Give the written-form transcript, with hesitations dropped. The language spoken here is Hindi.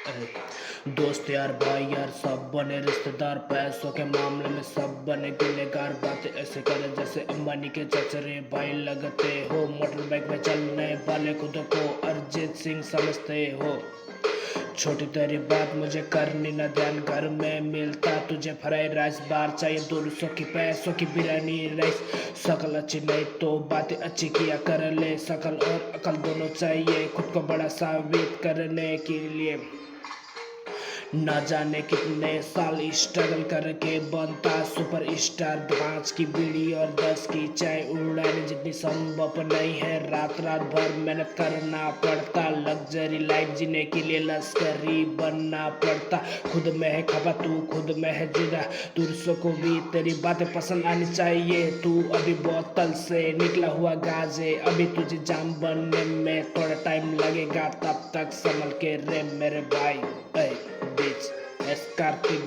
दोस्त यार भाई यार सब बने रिश्तेदार, पैसों के मामले में सब बने गुनहगार। बातें ऐसे करे जैसे अंबानी के चचेरे भाई लगते हो। मोटर बाइक में चलने वाले खुद को अरिजीत सिंह समझते हो। छोटी तेरी बात मुझे करनी न ध्यान, घर में मिलता तुझे फ्राई राइस, बार चाहिए 200 की पैसों की बिरयानी राइस। शकल अच्छी नहीं तो बातें अच्छी किया कर ले, शकल और अकल दोनों चाहिए खुद को बड़ा साबित करने के लिए। ना जाने कितने साल स्ट्रगल करके बनता सुपर स्टार। 5 की बीड़ी और 10 की चाय उड़ाने जितनी संभव नहीं है। रात रात भर मेहनत करना पड़ता, लग्जरी लाइफ जीने के लिए लश्करी बनना पड़ता। खुद में है खपा तू खुद में है जुदा, दूसरों को भी तेरी बातें पसंद आनी चाहिए। तू अभी बोतल से निकला हुआ गाजे, अभी तुझे जाम बनने में थोड़ा टाइम लगेगा, तब तक संभल के रे मेरे भाई। बीच एस कार्तिक